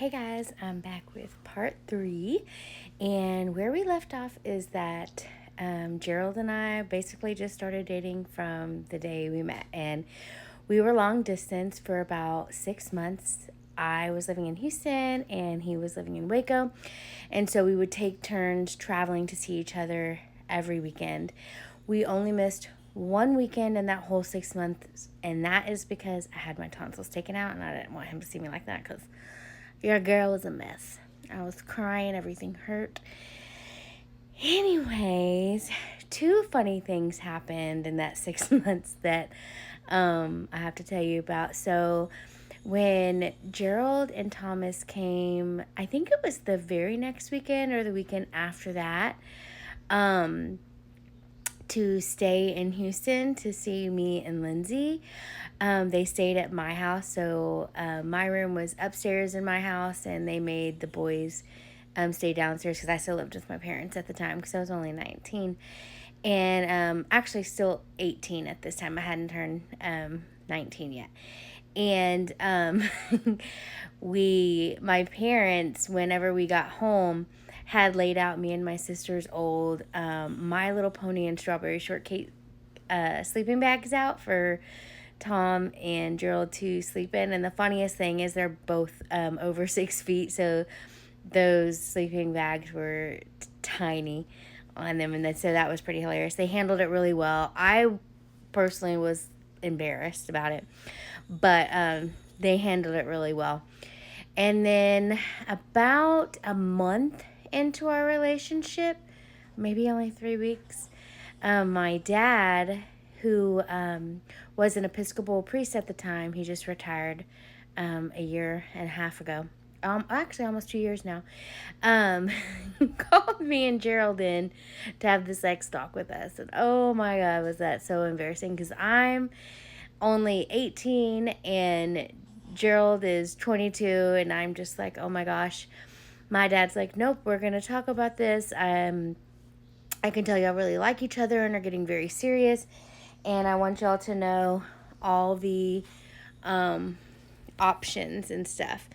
Hey guys, I'm back with part 3, and where we left off is that Gerald and I basically just started dating from the day we met, and we were long distance for about 6 months. I was living in Houston, and he was living in Waco, and so we would take turns traveling to see each other every weekend. We only missed one weekend in that whole 6 months, and that is because I had my tonsils taken out, and I didn't want him to see me like that because your girl was a mess. I was crying, everything hurt. Anyways, two funny things happened in that 6 months that I have to tell you about. So, when Gerald and Thomas came, I think it was the very next weekend or the weekend after that, to stay in Houston to see me and Lindsay. They stayed at my house, so my room was upstairs in my house, and they made the boys stay downstairs because I still lived with my parents at the time because I was only 19 and actually still 18 at this time. I hadn't turned 19 yet. And my parents, whenever we got home, had laid out me and my sister's old My Little Pony and Strawberry Shortcake sleeping bags out for Tom and Gerald to sleep in. And the funniest thing is they're both over 6 feet, so those sleeping bags were tiny on them, and so that was pretty hilarious. They handled it really well. I personally was embarrassed about it, but they handled it really well. And then about a month into our relationship, maybe only 3 weeks, my dad, who was an Episcopal priest at the time, he just retired a year and a half ago. Actually almost 2 years now, called me and Gerald in to have the sex talk with us. And oh my God, was that so embarrassing, because I'm only 18 and Gerald is 22, and I'm just like, oh my gosh. My dad's like, nope, we're going to talk about this. I can tell y'all really like each other and are getting very serious, and I want y'all to know all the options and stuff.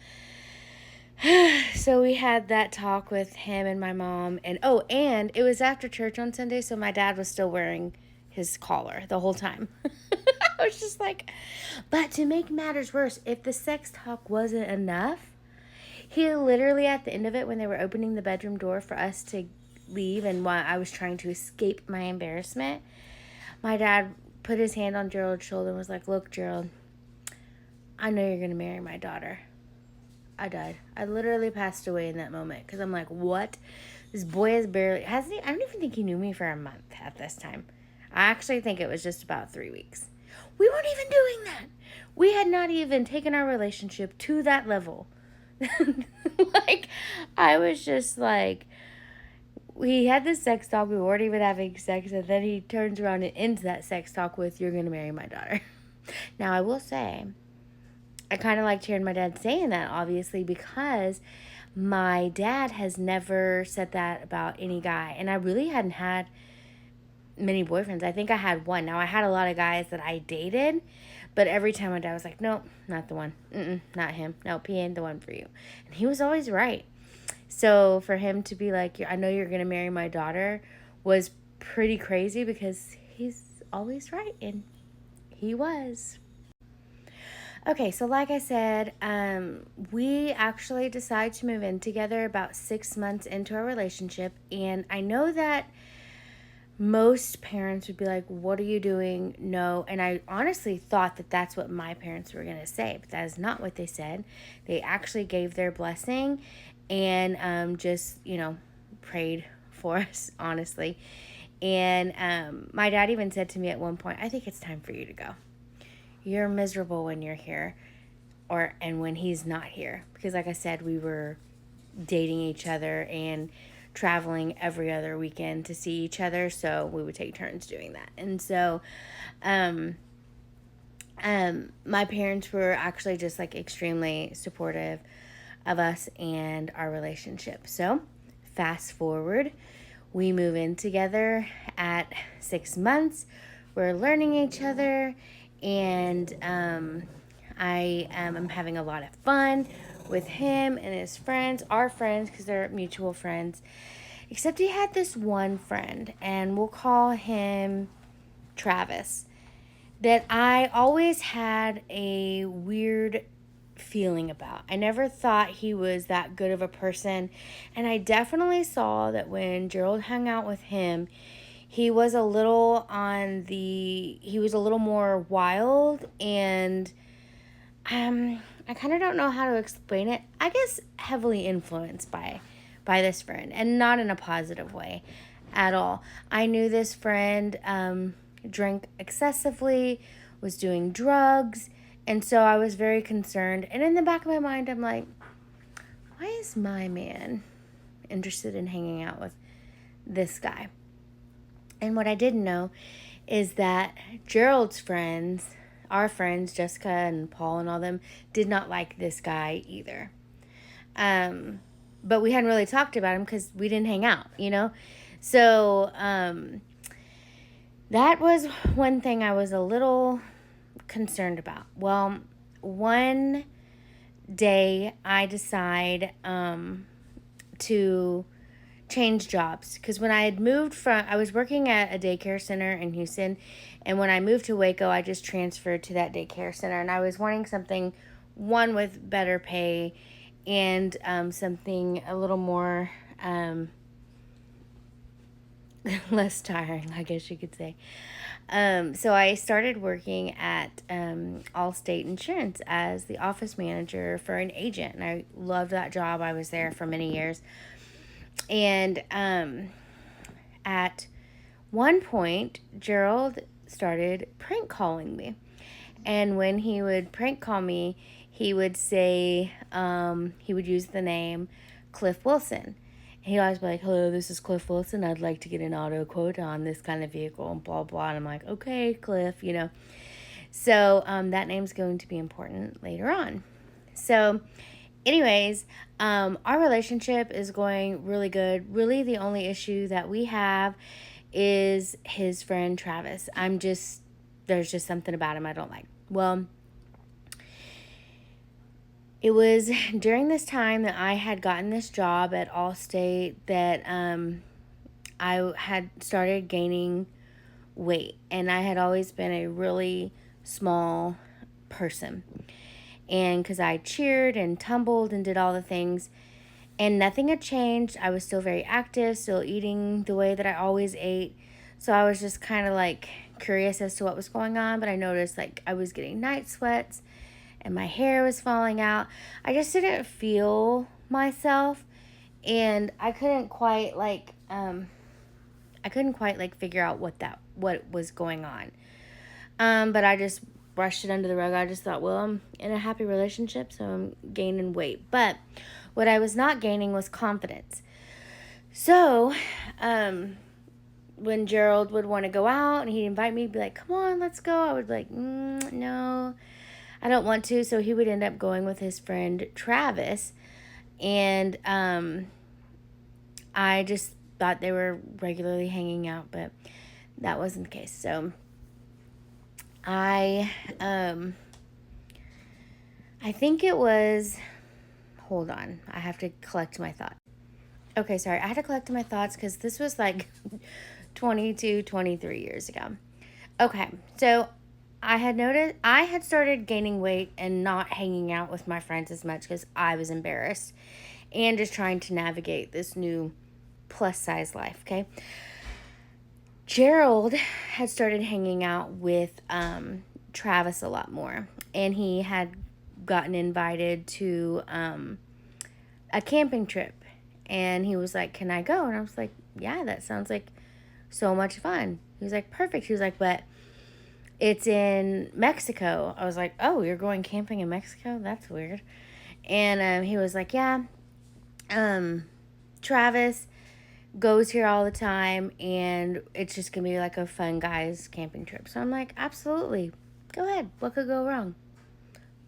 So we had that talk with him and my mom, and it was after church on Sunday, so my dad was still wearing his collar the whole time. I was just like, but to make matters worse, if the sex talk wasn't enough, he literally at the end of it, when they were opening the bedroom door for us to leave and while I was trying to escape my embarrassment, my dad put his hand on Gerald's shoulder and was like, look, Gerald, I know you're going to marry my daughter. I died. I literally passed away in that moment because I'm like, what? This boy has barely, I don't even think he knew me for a month at this time. I actually think it was just about 3 weeks. We weren't even doing that. We had not even taken our relationship to that level. Like, I was just like, we had this sex talk, we weren't even having sex, and then he turns around and ends that sex talk with, you're going to marry my daughter. Now, I will say, I kind of liked hearing my dad saying that, obviously, because my dad has never said that about any guy, and I really hadn't had many boyfriends. I think I had one. Now, I had a lot of guys that I dated, but every time my dad was like, nope, not the one. Not him. Nope, he ain't the one for you. And he was always right. So for him to be like, I know you're going to marry my daughter, was pretty crazy because he's always right. And he was. Okay, so like I said, we actually decided to move in together about 6 months into our relationship. And I know that most parents would be like, what are you doing? No. And I honestly thought that that's what my parents were going to say, but that is not what they said. They actually gave their blessing and just, prayed for us, honestly. And my dad even said to me at one point, I think it's time for you to go. You're miserable when you're here and when he's not here. Because like I said, we were dating each other and traveling every other weekend to see each other, so we would take turns doing that. And so my parents were actually just like extremely supportive of us and our relationship. So fast forward, we move in together at 6 months. We're learning each other, and I am having a lot of fun. with him and his friends, our friends, because they're mutual friends. Except he had this one friend, and we'll call him Travis, that I always had a weird feeling about. I never thought he was that good of a person. And I definitely saw that when Gerald hung out with him, he was a little he was a little more wild, and I kind of don't know how to explain it. I guess heavily influenced by this friend, and not in a positive way at all. I knew this friend drank excessively, was doing drugs, and so I was very concerned. And in the back of my mind, I'm like, why is my man interested in hanging out with this guy? And what I didn't know is that Gerald's friends, our friends, Jessica and Paul and all them, did not like this guy either. But we hadn't really talked about him because we didn't hang out, you know? So that was one thing I was a little concerned about. Well, one day I decide to change jobs, because when I had moved I was working at a daycare center in Houston, and when I moved to Waco, I just transferred to that daycare center, and I was wanting something, one, with better pay, and something a little more less tiring, I guess you could say. So I started working at Allstate Insurance as the office manager for an agent, and I loved that job. I was there for many years. And at one point, Gerald started prank calling me. And when he would prank call me, he would say, he would use the name Cliff Wilson. He'd always be like, hello, this is Cliff Wilson. I'd like to get an auto quote on this kind of vehicle, and blah, blah. And I'm like, okay, Cliff, you know. So that name's going to be important later on. So anyways, our relationship is going really good. Really, the only issue that we have is his friend Travis. There's just something about him I don't like. Well, it was during this time that I had gotten this job at Allstate that I had started gaining weight. And I had always been a really small person. And because I cheered and tumbled and did all the things, and nothing had changed. I was still very active, still eating the way that I always ate. So I was just kind of like curious as to what was going on. But I noticed like I was getting night sweats and my hair was falling out. I just didn't feel myself, and I couldn't quite like figure out what was going on. But I just brushed it under the rug. I just thought, well, I'm in a happy relationship, so I'm gaining weight. But what I was not gaining was confidence. So, when Gerald would want to go out and he'd invite me to be like, come on, let's go, I would be like, no, I don't want to. So he would end up going with his friend Travis. And I just thought they were regularly hanging out, but that wasn't the case. So I think it was, hold on, I have to collect my thoughts. Okay, sorry, I had to collect my thoughts because this was like 22, 23 years ago. Okay, so I had started gaining weight and not hanging out with my friends as much because I was embarrassed and just trying to navigate this new plus size life, okay? Gerald had started hanging out with Travis a lot more, and he had gotten invited to a camping trip, and he was like, can I go? And I was like, yeah, that sounds like so much fun. He was like, perfect. He was like, but it's in Mexico. I was like, oh, you're going camping in Mexico? That's weird. And he was like, yeah, Travis goes here all the time, and it's just gonna be like a fun guys camping trip. So I'm like, absolutely, go ahead. What could go wrong?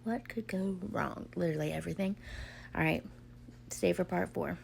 What could go wrong? Literally everything. All right, stay for part 4.